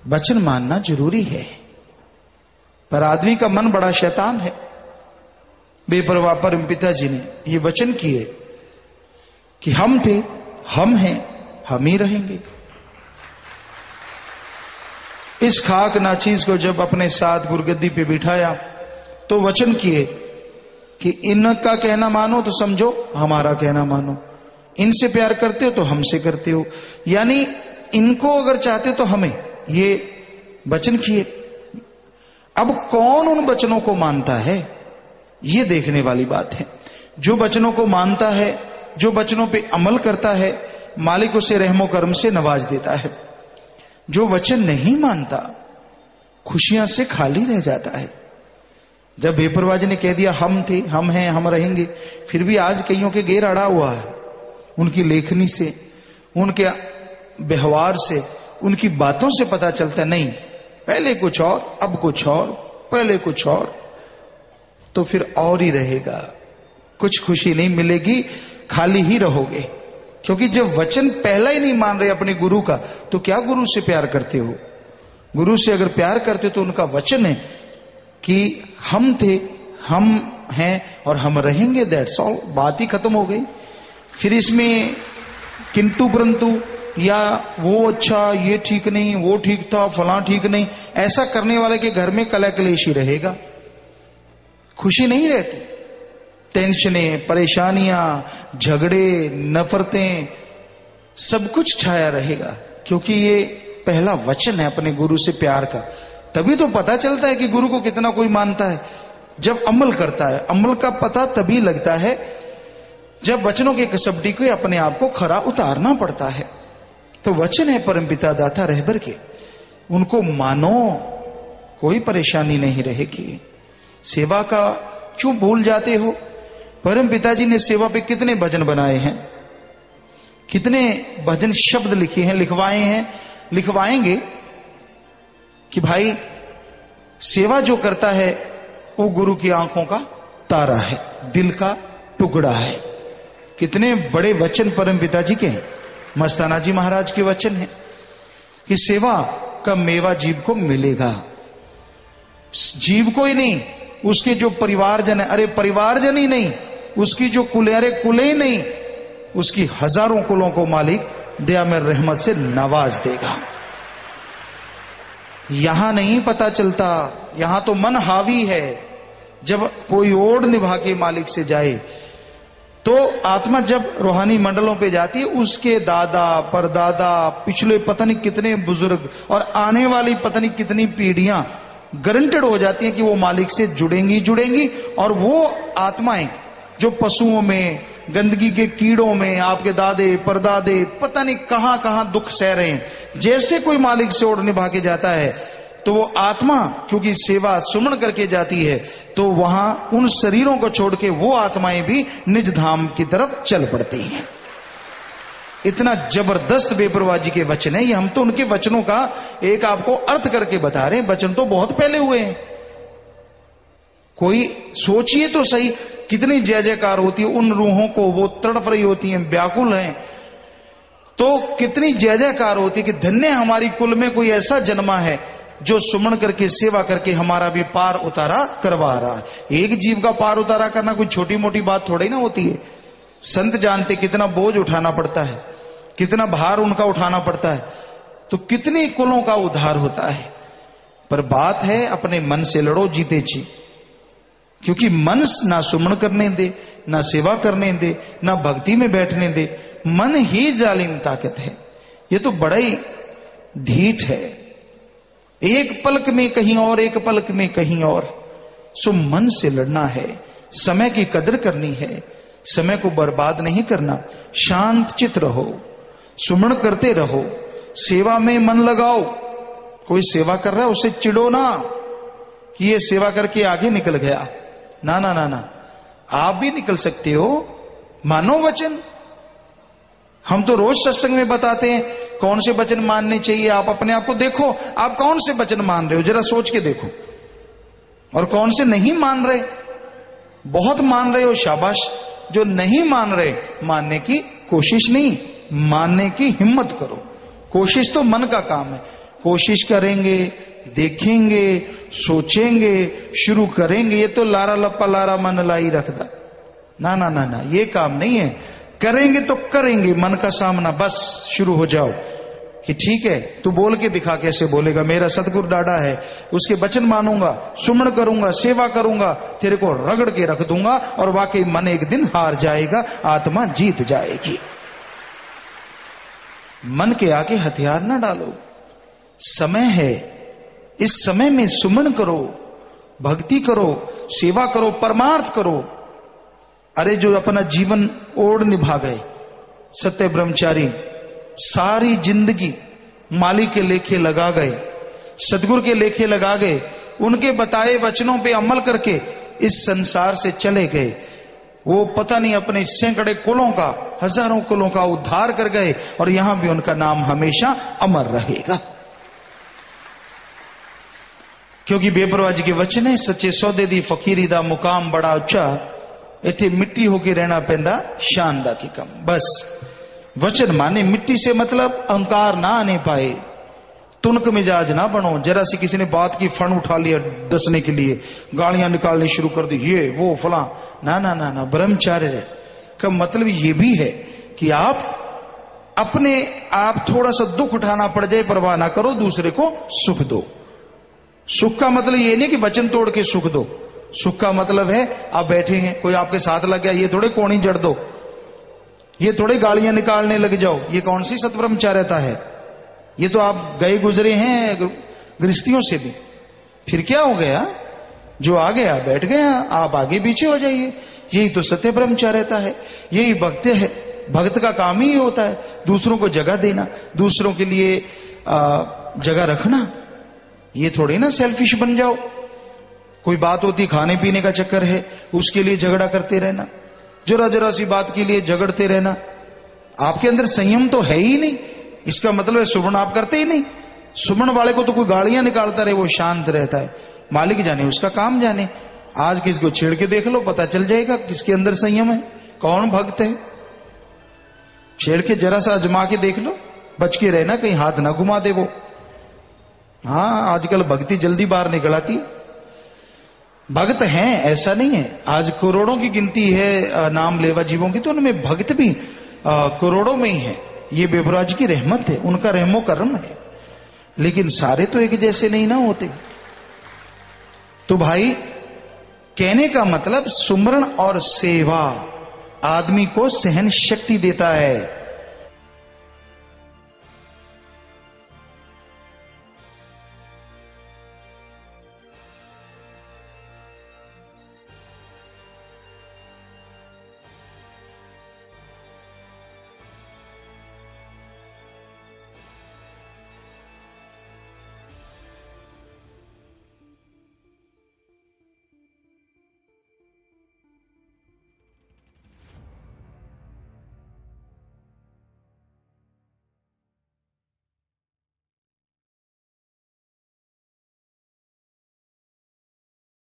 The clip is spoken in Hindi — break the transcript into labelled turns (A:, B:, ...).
A: वचन मानना जरूरी है, पर आदमी का मन बड़ा शैतान है। बेपरवाह परम पिताजी ने ये वचन किए कि हम थे, हम हैं, हम ही रहेंगे। इस खाक नाचीज को जब अपने साथ गुरगद्दी पे बिठाया तो वचन किए कि इनका कहना मानो तो समझो, हमारा कहना मानो। इनसे प्यार करते हो तो हमसे करते हो, यानी इनको अगर चाहते हो तो हमें, ये वचन किए। अब कौन उन वचनों को मानता है, ये देखने वाली बात है। जो वचनों को मानता है, जो वचनों पे अमल करता है, मालिक उसे रहमो करम से नवाज देता है। जो वचन नहीं मानता खुशियां से खाली रह जाता है। जब बेपरवाह जी ने कह दिया हम थे, हम हैं, हम रहेंगे, फिर भी आज कईयों के गेर अड़ा हुआ है। उनकी लेखनी से, उनके व्यवहार से, उनकी बातों से पता चलता नहीं, पहले कुछ और, अब कुछ और, पहले कुछ और, तो फिर और ही रहेगा। कुछ खुशी नहीं मिलेगी, खाली ही रहोगे। क्योंकि जब वचन पहला ही नहीं मान रहे अपने गुरु का, तो क्या गुरु से प्यार करते हो? गुरु से अगर प्यार करते हो तो उनका वचन है कि हम थे, हम हैं और हम रहेंगे, दैट्स ऑल। बात ही खत्म हो गई। फिर इसमें किंतु परंतु या वो अच्छा, ये ठीक नहीं, वो ठीक था, फलां ठीक नहीं, ऐसा करने वाले के घर में कलह कलेश ही रहेगा, खुशी नहीं रहती। टेंशनें, परेशानियां, झगड़े, नफरतें, सब कुछ छाया रहेगा। क्योंकि ये पहला वचन है अपने गुरु से प्यार का। तभी तो पता चलता है कि गुरु को कितना कोई मानता है, जब अमल करता है। अमल का पता तभी लगता है जब वचनों की कसौटी को अपने आप को खरा उतारना पड़ता है। तो वचन है परमपिता दाता रहबर के, उनको मानो, कोई परेशानी नहीं रहेगी। सेवा का क्यों भूल जाते हो? परम पिताजी ने सेवा पे कितने भजन बनाए हैं, कितने भजन शब्द लिखे हैं, लिखवाए हैं, लिखवाएंगे कि भाई सेवा जो करता है वो गुरु की आंखों का तारा है, दिल का टुकड़ा है। कितने बड़े वचन परम पिताजी के हैं। मस्ताना जी महाराज के वचन है कि सेवा का मेवा जीव को मिलेगा। जीव को ही नहीं, उसके जो परिवारजन है, अरे परिवारजन ही नहीं, उसकी जो कुल, अरे कुल ही नहीं, उसकी हजारों कुलों को मालिक दया में रहमत से नवाज देगा। यहां नहीं पता चलता, यहां तो मन हावी है। जब कोई ओढ़ निभा के मालिक से जाए तो आत्मा जब रूहानी मंडलों पे जाती है, उसके दादा परदादा, पिछले पता नहीं कितने बुजुर्ग और आने वाली पता नहीं कितनी पीढ़ियां गारंटेड हो जाती हैं कि वो मालिक से जुड़ेंगी जुड़ेंगी। और वो आत्माएं जो पशुओं में, गंदगी के कीड़ों में, आपके दादे परदादे पता नहीं कहां कहां दुख सह रहे हैं, जैसे कोई मालिक से ओढ़ निभा के जाता है तो वो आत्मा क्योंकि सेवा सुमन करके जाती है, तो वहां उन शरीरों को छोड़ के वो आत्माएं भी निज धाम की तरफ चल पड़ती हैं। इतना जबरदस्त बेपरवाह जी के वचन है ये। हम तो उनके वचनों का एक आपको अर्थ करके बता रहे हैं। वचन तो बहुत पहले हुए हैं। कोई सोचिए तो सही, कितनी जय जयकार होती है उन रूहों को, वो तड़प रही होती हैं, व्याकुल हैं, तो कितनी जय जयकार होती है कि धन्य हमारी कुल में कोई ऐसा जन्मा है जो सुमन करके सेवा करके हमारा भी पार उतारा करवा रहा है। एक जीव का पार उतारा करना कोई छोटी मोटी बात थोड़ी ना होती है। संत जानते कितना बोझ उठाना पड़ता है, कितना भार उनका उठाना पड़ता है, तो कितने कुलों का उद्धार होता है। पर बात है अपने मन से लड़ो जीते जी, क्योंकि मन ना सुमन करने दे, ना सेवा करने दे, ना भक्ति में बैठने दे। मन ही जालिम ताकत है। ये तो बड़ा ही ढीठ है। एक पलक में कहीं और, एक पलक में कहीं और। सो मन से लड़ना है, समय की कदर करनी है, समय को बर्बाद नहीं करना। शांत चित रहो, सुमन करते रहो, सेवा में मन लगाओ। कोई सेवा कर रहा है उसे चिढ़ो ना कि ये सेवा करके आगे निकल गया। ना ना ना ना, आप भी निकल सकते हो। मानो वचन। हम तो रोज सत्संग में बताते हैं कौन से वचन मानने चाहिए। आप अपने आप को देखो, आप कौन से वचन मान रहे हो, जरा सोच के देखो। और कौन से नहीं मान रहे। बहुत मान रहे हो, शाबाश। जो नहीं मान रहे, मानने की कोशिश नहीं, मानने की हिम्मत करो। कोशिश तो मन का काम है। कोशिश करेंगे, देखेंगे, सोचेंगे, शुरू करेंगे, ये तो लारा लप्पा लारा मन लाई रखदा। ना ना ना ना, ये काम नहीं है। करेंगे तो करेंगे, मन का सामना, बस शुरू हो जाओ कि ठीक है तू बोल के दिखा, कैसे बोलेगा, मेरा सतगुरु डाडा है, उसके वचन मानूंगा, सुमन करूंगा, सेवा करूंगा, तेरे को रगड़ के रख दूंगा, और वाकई मन एक दिन हार जाएगा, आत्मा जीत जाएगी। मन के आगे हथियार ना डालो, समय है, इस समय में सुमन करो, भक्ति करो, सेवा करो, परमार्थ करो। अरे जो अपना जीवन ओढ़ निभा गए सत्य ब्रह्मचारी, सारी जिंदगी मालिक के लेखे लगा गए, सदगुरु के लेखे लगा गए, उनके बताए वचनों पे अमल करके इस संसार से चले गए। वो पता नहीं अपने सैकड़े कुलों का, हजारों कुलों का उद्धार कर गए, और यहां भी उनका नाम हमेशा अमर रहेगा, क्योंकि बेपरवाह जी के वचन है, सच्चे सौदे दी फकीरी दा मुकाम बड़ा उच्चा, इथे मिट्टी होके रहना पैंदा शान दा की कम। बस वचन माने, मिट्टी से मतलब अहंकार ना आने पाए, तुनक मिजाज ना बनो। जरा सी किसी ने बात की फण उठा लिया डसने के लिए, गालियां निकालनी शुरू कर दी, ये वो फला, ना ना ना ना। ब्रह्मचार्य का मतलब ये भी है कि आप अपने आप थोड़ा सा दुख उठाना पड़ जाए, परवाह ना करो, दूसरे को सुख दो। सुख का मतलब ये नहीं कि वचन तोड़ के सुख दो, सुख का मतलब है आप बैठे हैं, कोई आपके साथ लग गया, ये थोड़े कोणी जड़ दो, ये थोड़े गालियां निकालने लग जाओ, ये कौन सी सतब्रह्मचार्यता है। ये तो आप गए गुजरे हैं गृहस्थियों से भी, फिर क्या हो गया, जो आ गया बैठ गया, आप आगे पीछे हो जाइए। यही तो सत्य ब्रह्मचार्यता है, यही भक्त है। भक्त का काम ही होता है दूसरों को जगह देना, दूसरों के लिए जगह रखना। ये थोड़ी ना सेल्फिश बन जाओ, कोई बात होती खाने पीने का चक्कर है, उसके लिए झगड़ा करते रहना, जरा जरा सी बात के लिए झगड़ते रहना। आपके अंदर संयम तो है ही नहीं, इसका मतलब है सुमन आप करते ही नहीं। सुमन वाले को तो कोई गालियां निकालता रहे, वो शांत रहता है, मालिक जाने, उसका काम जाने। आज किसको छेड़ के देख लो, पता चल जाएगा किसके अंदर संयम है, कौन भक्त है। छेड़ के जरा सा अजमा के देख लो, बच के रहना, कहीं हाथ ना घुमा दे वो। हाँ, आजकल भक्ति जल्दी बाहर निकल आती। भक्त हैं ऐसा नहीं है, आज करोड़ों की गिनती है नाम लेवा जीवों की, तो उनमें भक्त भी करोड़ों में ही है। ये बेपरवाह जी की रहमत है, उनका रहमो करम है, लेकिन सारे तो एक जैसे नहीं ना होते। तो भाई कहने का मतलब सुमरण और सेवा आदमी को सहन शक्ति देता है।